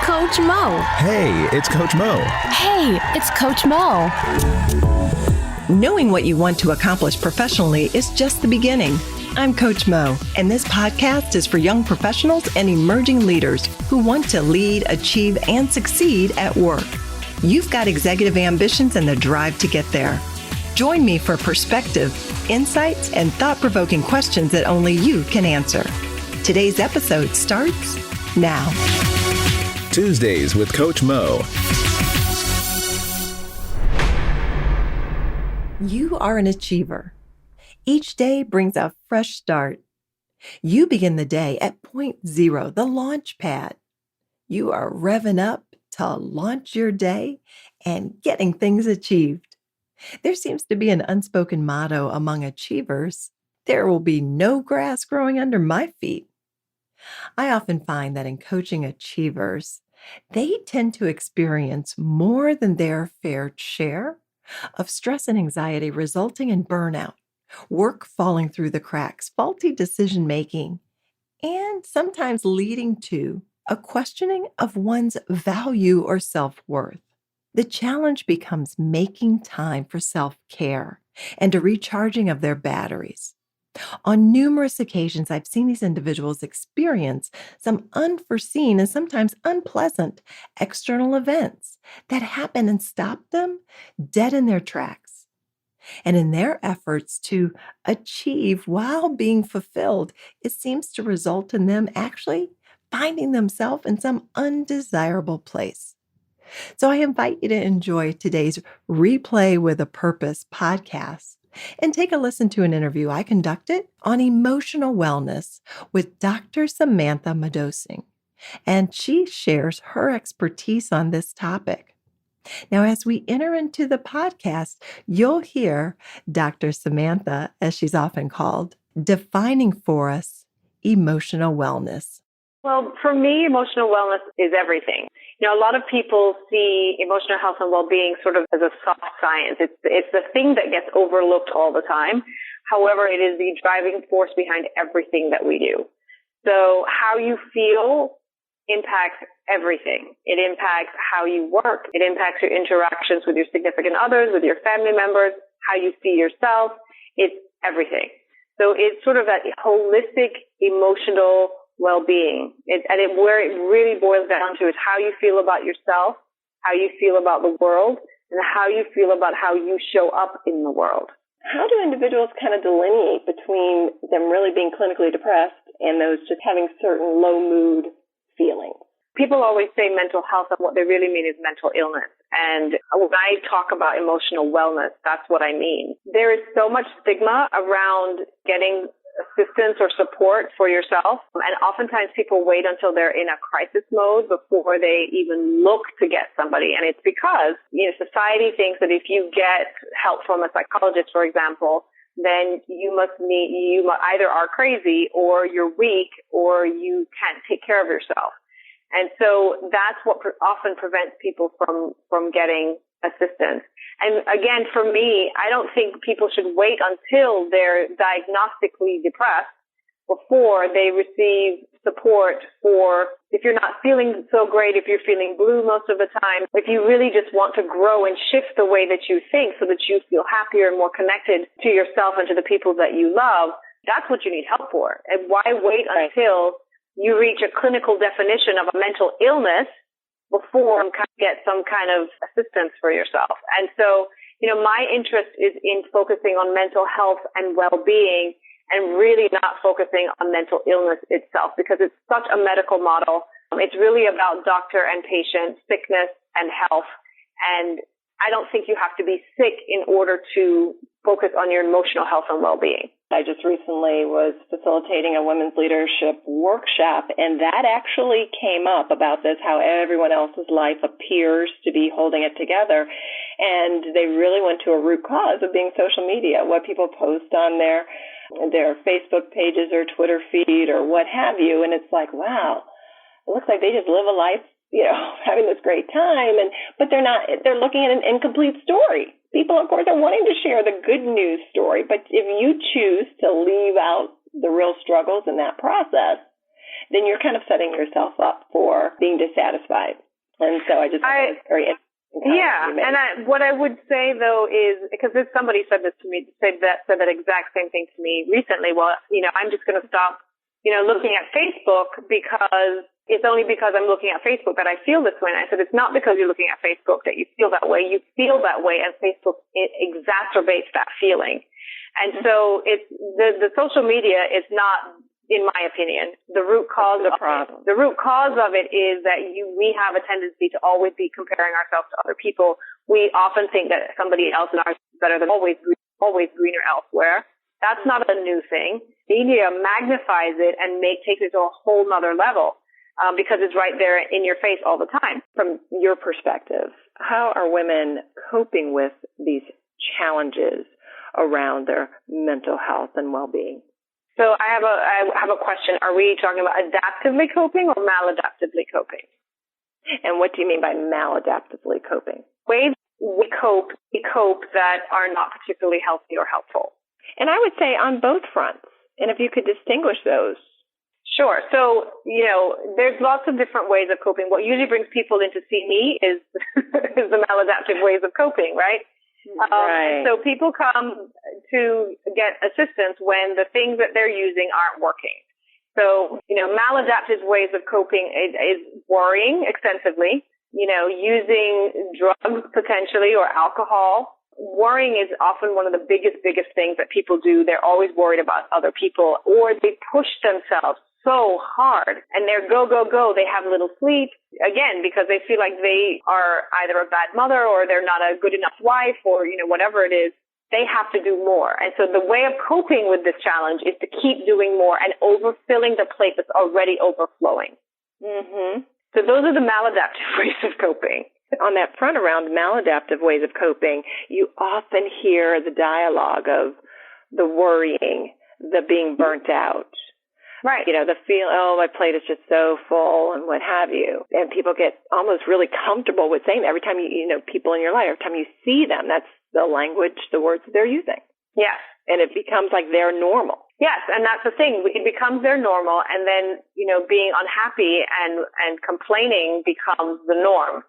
Coach Mo. Hey, it's Coach Mo. Hey, it's Coach Mo. Knowing what you want to accomplish professionally is just the beginning. I'm Coach Mo, and this podcast is for young professionals and emerging leaders who want to lead, achieve, and succeed at work. You've got executive ambitions and the drive to get there. Join me for perspective, insights, and thought-provoking questions that only you can answer. Today's episode starts now. Tuesdays with Coach Mo. You are an achiever. Each day brings a fresh start. You begin the day at point zero, the launch pad. You are revving up to launch your day and getting things achieved. There seems to be an unspoken motto among achievers: there will be no grass growing under my feet. I often find that in coaching achievers, they tend to experience more than their fair share of stress and anxiety resulting in burnout, work falling through the cracks, faulty decision-making, and sometimes leading to a questioning of one's value or self-worth. The challenge becomes making time for self-care and a recharging of their batteries. On numerous occasions, I've seen these individuals experience some unforeseen and sometimes unpleasant external events that happen and stop them dead in their tracks. And in their efforts to achieve while being fulfilled, it seems to result in them actually finding themselves in some undesirable place. So I invite you to enjoy today's Replay with a Purpose podcast and take a listen to an interview I conducted on emotional wellness with Dr. Samantha Madhosingh, and she shares her expertise on this topic. Now, as we enter into the podcast, you'll hear Dr. Samantha, as she's often called, defining for us emotional wellness. Well, for me, emotional wellness is everything. You know, a lot of people see emotional health and well-being sort of as a soft science. It's the thing that gets overlooked all the time. However, it is the driving force behind everything that we do. So how you feel impacts everything. It impacts how you work. It impacts your interactions with your significant others, with your family members, how you see yourself. It's everything. So it's sort of that holistic emotional well-being. Where it really boils down to is how you feel about yourself, how you feel about the world, and how you feel about how you show up in the world. How do individuals kind of delineate between them really being clinically depressed and those just having certain low mood feelings? People always say mental health, and what they really mean is mental illness. And when I talk about emotional wellness, that's what I mean. There is so much stigma around getting assistance or support for yourself. And oftentimes people wait until they're in a crisis mode before they even look to get somebody. And it's because, society thinks that if you get help from a psychologist, for example, then you either are crazy or you're weak or you can't take care of yourself. And so that's what often prevents people from getting assistance. And again, for me, I don't think people should wait until they're diagnostically depressed before they receive support for, if you're not feeling so great, if you're feeling blue most of the time, if you really just want to grow and shift the way that you think so that you feel happier and more connected to yourself and to the people that you love, that's what you need help for. And why wait until you reach a clinical definition of a mental illness before you get some kind of assistance for yourself? And so, my interest is in focusing on mental health and well-being and really not focusing on mental illness itself, because it's such a medical model. It's really about doctor and patient, sickness and health. And I don't think you have to be sick in order to focus on your emotional health and well-being. I just recently was facilitating a women's leadership workshop, and that actually came up about this, how everyone else's life appears to be holding it together. And they really went to a root cause of being social media, what people post on their Facebook pages or Twitter feed or what have you. And it's like, wow, it looks like they just live a life, having this great time, but they're looking at an incomplete story. People, of course, are wanting to share the good news story, but if you choose to leave out the real struggles in that process, then you're kind of setting yourself up for being dissatisfied. And so I just thought it was very interesting. Yeah, and what I would say though is, because somebody said this to me, said that exact same thing to me recently. Well, I'm just going to stop, looking at Facebook because it's only because I'm looking at Facebook that I feel this way. And I said, it's not because you're looking at Facebook that you feel that way. You feel that way, and Facebook exacerbates that feeling. And so it's the social media is not, in my opinion, the root cause of the problem. The root cause of it is that we have a tendency to always be comparing ourselves to other people. We often think that somebody else in ours is better than always greener elsewhere. That's not a new thing. Media magnifies it and takes it to a whole nother level because it's right there in your face all the time. From your perspective, how are women coping with these challenges around their mental health and well-being? So I have a question. Are we talking about adaptively coping or maladaptively coping? And what do you mean by maladaptively coping? Ways we cope that are not particularly healthy or helpful. And I would say on both fronts. And if you could distinguish those. Sure. So, there's lots of different ways of coping. What usually brings people in to see me is the maladaptive ways of coping, right? Right. So people come to get assistance when the things that they're using aren't working. So, maladaptive ways of coping is worrying extensively, using drugs potentially or alcohol. Worrying is often one of the biggest things that people do. They're always worried about other people, or they push themselves so hard and they're go. They have little sleep, again, because they feel like they are either a bad mother or they're not a good enough wife or, whatever it is. They have to do more. And so the way of coping with this challenge is to keep doing more and overfilling the plate that's already overflowing. Mm-hmm. So those are the maladaptive ways of coping. On that front around maladaptive ways of coping, you often hear the dialogue of the worrying, the being burnt out. Right. The feel, my plate is just so full and what have you. And people get almost really comfortable with saying that every time people in your life, every time you see them, that's the language, the words that they're using. Yes. And it becomes like they're normal. Yes, and that's the thing. It becomes their normal, and then, being unhappy and complaining becomes the norm.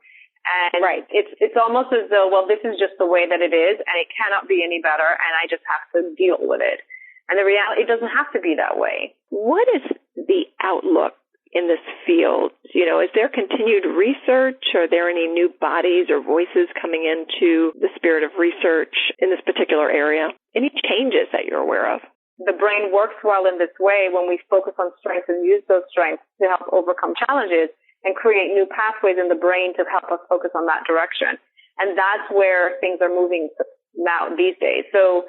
And right. It's almost as though, well, this is just the way that it is, and it cannot be any better, and I just have to deal with it. And the reality, it doesn't have to be that way. What is the outlook in this field? Is there continued research? Are there any new bodies or voices coming into the spirit of research in this particular area? Any changes that you're aware of? The brain works well in this way when we focus on strengths and use those strengths to help overcome challenges and create new pathways in the brain to help us focus on that direction. And that's where things are moving now these days. So,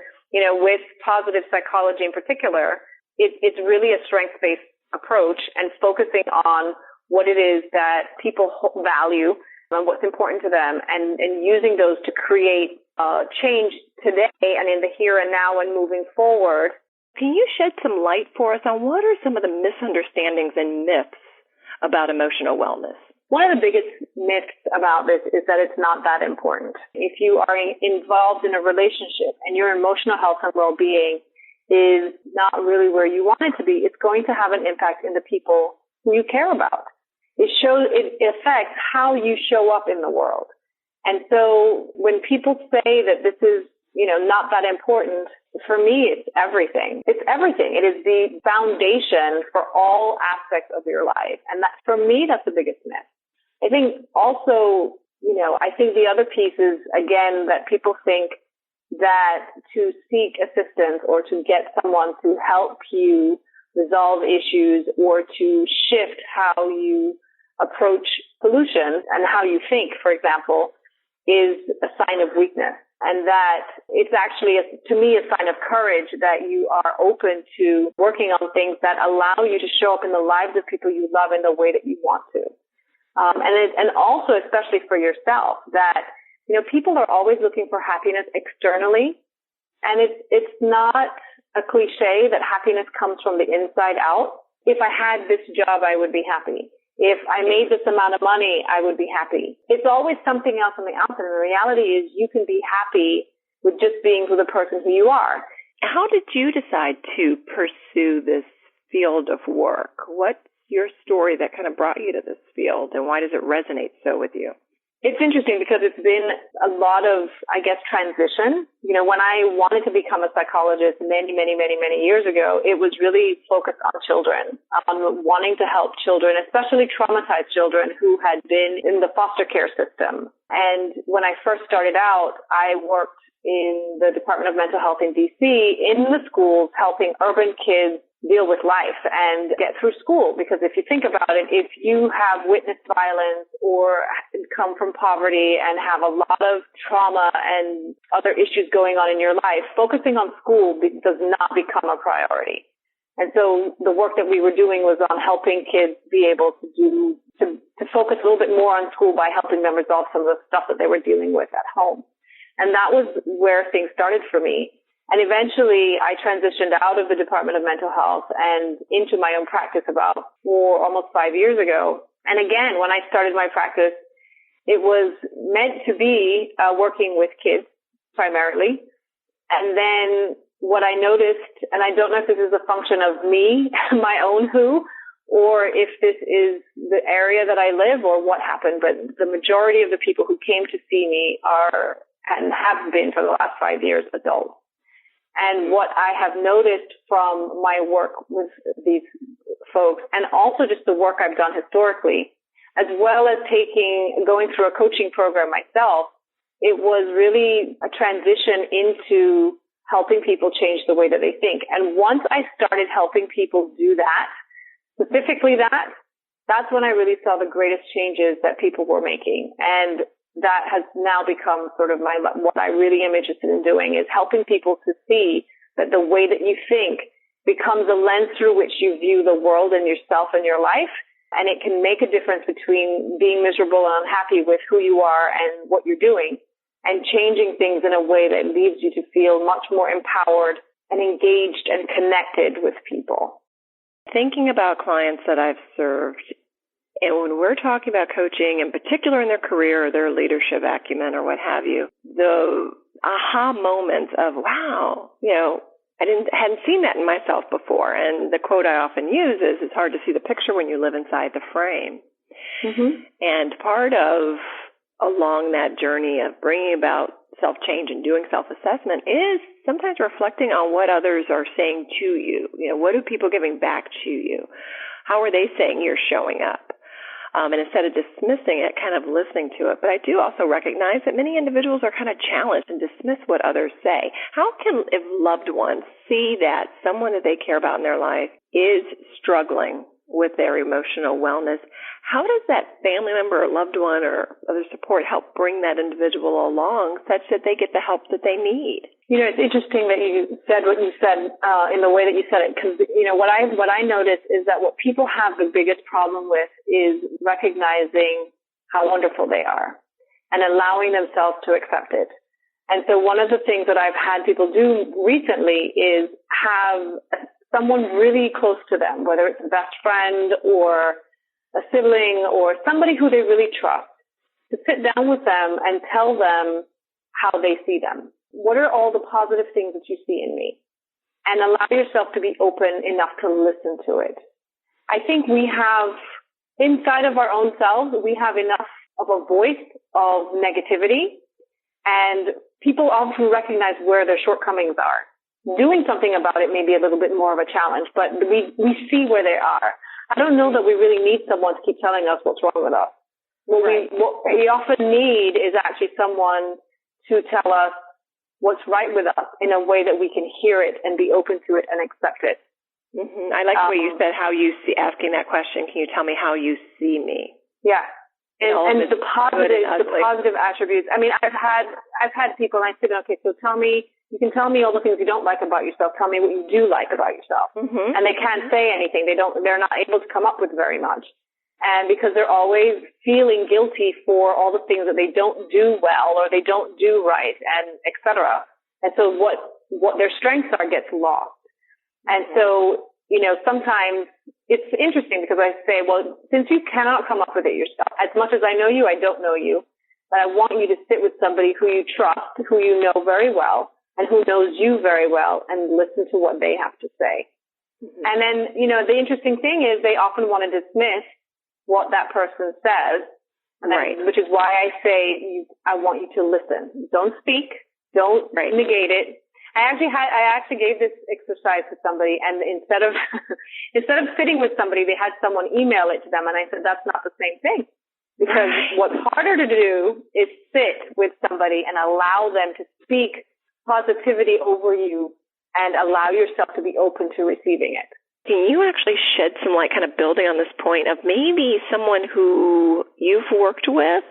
with positive psychology in particular, it's really a strengths-based approach and focusing on what it is that people value and what's important to them and using those to create change today and in the here and now and moving forward. Can you shed some light for us on what are some of the misunderstandings and myths about emotional wellness? One of the biggest myths about this is that it's not that important. If you are involved in a relationship and your emotional health and well-being is not really where you want it to be, it's going to have an impact in the people who you care about. It affects how you show up in the world. And so when people say that this is, not that important, for me, it's everything. It's everything. It is the foundation for all aspects of your life. And that, for me, that's the biggest myth. I think also, I think the other piece is, again, that people think that to seek assistance or to get someone to help you resolve issues or to shift how you approach solutions and how you think, for example, is a sign of weakness. And that it's actually, to me, a sign of courage that you are open to working on things that allow you to show up in the lives of people you love in the way that you want to. And also, especially for yourself, that, people are always looking for happiness externally. And it's not a cliche that happiness comes from the inside out. If I had this job, I would be happy. If I made this amount of money, I would be happy. It's always something else on the outside. And the reality is you can be happy with just being the person who you are. How did you decide to pursue this field of work? What your story that kind of brought you to this field, and why does it resonate so with you? It's interesting because it's been a lot of, I guess, transition. You know, when I wanted to become a psychologist many years ago, it was really focused on children, on wanting to help children, especially traumatized children who had been in the foster care system. And when I first started out, I worked in the Department of Mental Health in DC, in the schools, helping urban kids deal with life and get through school. Because if you think about it, if you have witnessed violence or come from poverty and have a lot of trauma and other issues going on in your life, focusing on school does not become a priority. And so the work that we were doing was on helping kids be able to focus a little bit more on school by helping them resolve some of the stuff that they were dealing with at home. And that was where things started for me. And eventually I transitioned out of the Department of Mental Health and into my own practice about almost 5 years ago. And again, when I started my practice, it was meant to be working with kids primarily. And then what I noticed, and I don't know if this is a function of me, my own or if this is the area that I live or what happened, but the majority of the people who came to see me are and have been for the last 5 years adults. And what I have noticed from my work with these folks, and also just the work I've done historically, as well as going through a coaching program myself, it was really a transition into helping people change the way that they think. And once I started helping people do that, specifically that's when I really saw the greatest changes that people were making. And that has now become sort of what I really am interested in doing, is helping people to see that the way that you think becomes a lens through which you view the world and yourself and your life. And it can make a difference between being miserable and unhappy with who you are and what you're doing, and changing things in a way that leaves you to feel much more empowered and engaged and connected with people. Thinking about clients that I've served, and when we're talking about coaching, in particular in their career or their leadership acumen or what have you, the aha moments of, wow, I hadn't seen that in myself before. And the quote I often use is, it's hard to see the picture when you live inside the frame. Mm-hmm. And part of along that journey of bringing about self-change and doing self-assessment is sometimes reflecting on what others are saying to you. What are people giving back to you? How are they saying you're showing up? And instead of dismissing it, kind of listening to it. But I do also recognize that many individuals are kind of challenged and dismiss what others say. How can if loved ones see that someone that they care about in their life is struggling with their emotional wellness? How does that family member or loved one or other support help bring that individual along such that they get the help that they need? It's interesting that you said what you said in the way that you said it, because what I notice is that what people have the biggest problem with is recognizing how wonderful they are and allowing themselves to accept it. And so one of the things that I've had people do recently is have someone really close to them, whether it's a best friend or a sibling or somebody who they really trust, to sit down with them and tell them how they see them. What are all the positive things that you see in me? And allow yourself to be open enough to listen to it. I think we have, inside of our own selves, we have enough of a voice of negativity, and people often recognize where their shortcomings are. Doing something about it may be a little bit more of a challenge, but we see where they are. I don't know that we really need someone to keep telling us what's wrong with us. What we often need is actually someone to tell us what's right with us in a way that we can hear it and be open to it and accept it. Mm-hmm. I like the way you said how you see, asking that question. Can you tell me how you see me? Yeah. And the positive attributes. I mean, I've had people, and I said, okay, so you can tell me all the things you don't like about yourself. Tell me what you do like about yourself. Mm-hmm. And they can't say anything. They're not able to come up with very much. And because they're always feeling guilty for all the things that they don't do well or they don't do right, and et cetera. And so what their strengths are gets lost. And so, sometimes it's interesting because I say, well, since you cannot come up with it yourself, as much as I know you, I don't know you, but I want you to sit with somebody who you trust, who you know very well, and who knows you very well, and listen to what they have to say. And then, the interesting thing is they often want to dismiss what that person says, and which is why I say I want you to listen. Don't speak. Don't negate it. I actually gave this exercise to somebody, and instead of sitting with somebody, they had someone email it to them, and I said that's not the same thing, because what's harder to do is sit with somebody and allow them to speak positivity over you and allow yourself to be open to receiving it. Can you actually shed some light, kind of building on this point of maybe someone who you've worked with,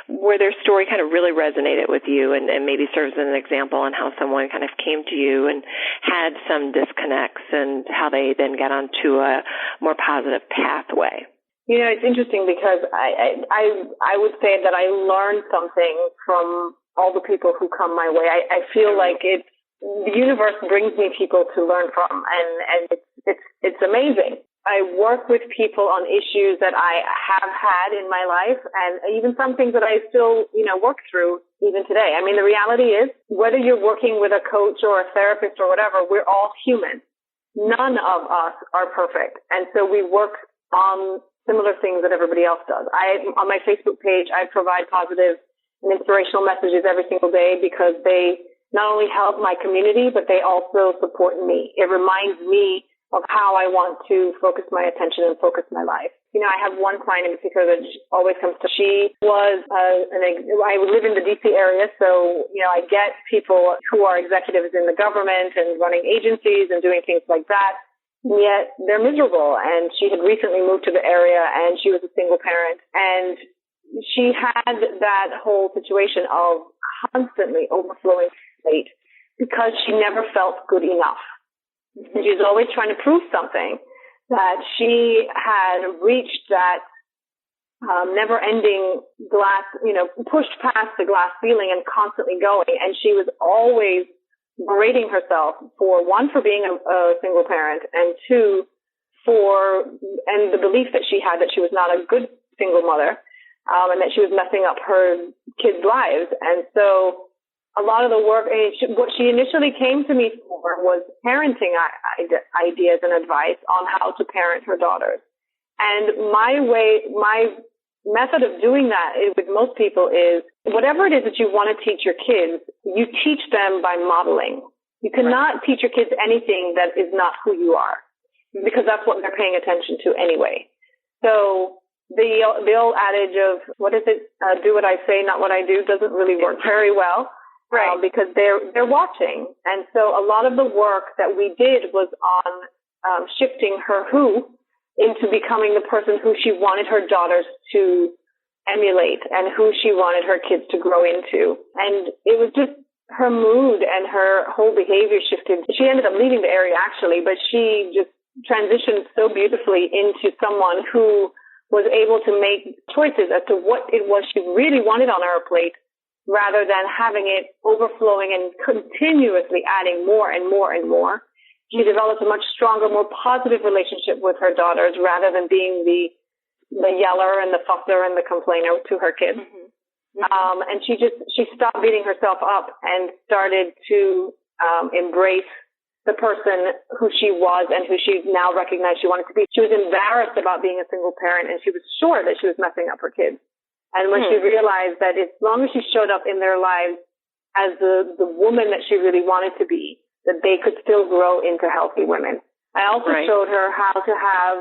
where their story kind of really resonated with you and maybe serves as an example on how someone kind of came to you and had some disconnects and how they then got onto a more positive pathway? It's interesting because I would say that I learned something from all the people who come my way. I feel like the universe brings me people to learn from, and it's amazing. I work with people on issues that I have had in my life, and even some things that I still, work through even today. I mean, the reality is, whether you're working with a coach or a therapist or whatever, we're all human. None of us are perfect. And so we work on similar things that everybody else does. On my Facebook page, I provide positive and inspirational messages every single day because they not only help my community, but they also support me. It reminds me of how I want to focus my attention and focus my life. I have one client in particular that always comes to. She was I live in the DC area, so I get people who are executives in the government and running agencies and doing things like that, and yet they're miserable. And she had recently moved to the area, and she was a single parent, and she had that whole situation of constantly overflowing state because she never felt good enough. And she was always trying to prove something, that she had reached that never-ending glass, pushed past the glass ceiling and constantly going. And she was always berating herself for, one, for being a single parent, and two, and the belief that she had that she was not a good single mother, and that she was messing up her kids' lives. And so a lot of the work, what she initially came to me for was parenting ideas and advice on how to parent her daughters. And my method of doing that with most people is, whatever it is that you want to teach your kids, you teach them by modeling. You cannot teach your kids anything that is not who you are, because that's what they're paying attention to anyway. So the old adage of, what is it, do what I say, not what I do, doesn't really work very well. Right. Because they're watching. And so a lot of the work that we did was on shifting her who into becoming the person who she wanted her daughters to emulate and who she wanted her kids to grow into. And it was just her mood and her whole behavior shifted. She ended up leaving the area actually, but she just transitioned so beautifully into someone who was able to make choices as to what it was she really wanted on her plate, rather than having it overflowing and continuously adding more and more and more. She developed a much stronger, more positive relationship with her daughters, rather than being the yeller and the fusser and the complainer to her kids. And she stopped beating herself up and started to embrace the person who she was and who she now recognized she wanted to be. She was embarrassed about being a single parent, and she was sure that she was messing up her kids. And when she realized that as long as she showed up in their lives as the woman that she really wanted to be, that they could still grow into healthy women. I also showed her how to have,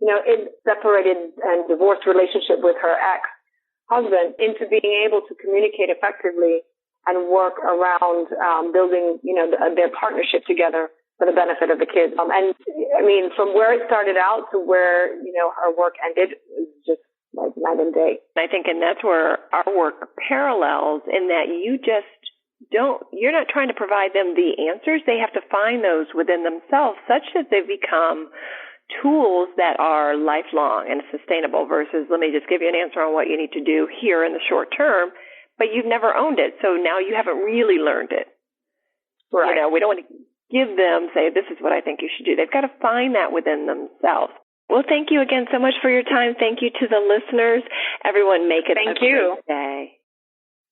a separated and divorced relationship with her ex-husband into being able to communicate effectively and work around building, their partnership together for the benefit of the kids. And I mean, from where it started out to where, her work ended, is just like night and day. I think, and that's where our work parallels, in that you're not trying to provide them the answers. They have to find those within themselves, such that they become tools that are lifelong and sustainable, versus, let me just give you an answer on what you need to do here in the short term, but you've never owned it. So now you haven't really learned it. Right. We don't want to give them, say, this is what I think you should do. They've got to find that within themselves. Well, thank you again so much for your time. Thank you to the listeners. Everyone, make it a great day.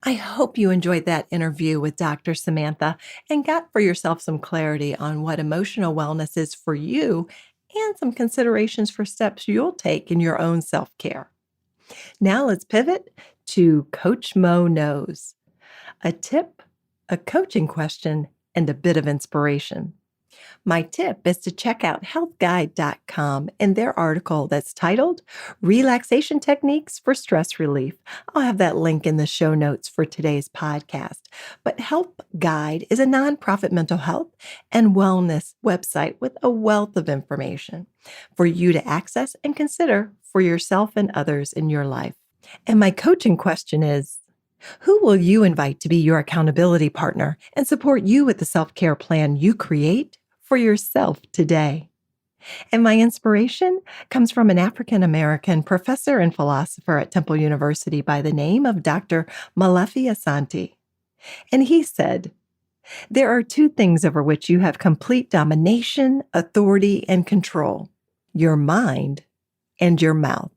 I hope you enjoyed that interview with Dr. Samantha and got for yourself some clarity on what emotional wellness is for you and some considerations for steps you'll take in your own self-care. Now let's pivot to Coach Mo Knows. A tip, a coaching question, and a bit of inspiration. My tip is to check out healthguide.com and their article that's titled Relaxation Techniques for Stress Relief. I'll have that link in the show notes for today's podcast. But Help Guide is a nonprofit mental health and wellness website with a wealth of information for you to access and consider for yourself and others in your life. And my coaching question is, who will you invite to be your accountability partner and support you with the self-care plan you create for yourself today? And my inspiration comes from an African-American professor and philosopher at Temple University by the name of Dr. Malafi Asante. And he said, "There are two things over which you have complete domination, authority, and control: your mind and your mouth."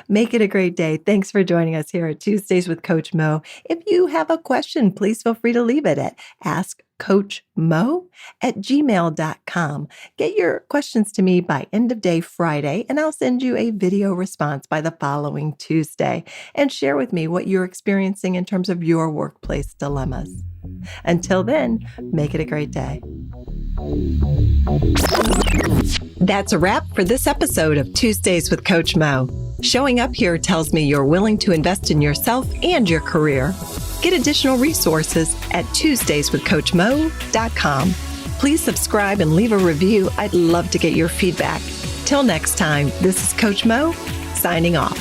Make it a great day. Thanks for joining us here at Tuesdays with Coach Mo. If you have a question, please feel free to leave it at askcoachmo@gmail.com. Get your questions to me by end of day Friday, and I'll send you a video response by the following Tuesday. And share with me what you're experiencing in terms of your workplace dilemmas. Until then, make it a great day. That's a wrap for this episode of Tuesdays with Coach Mo. Showing up here tells me you're willing to invest in yourself and your career. Get additional resources at tuesdayswithcoachmo.com. Please subscribe and leave a review. I'd love to get your feedback. Till next time, this is Coach Mo signing off.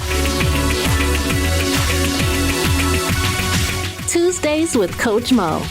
Tuesdays with Coach Mo.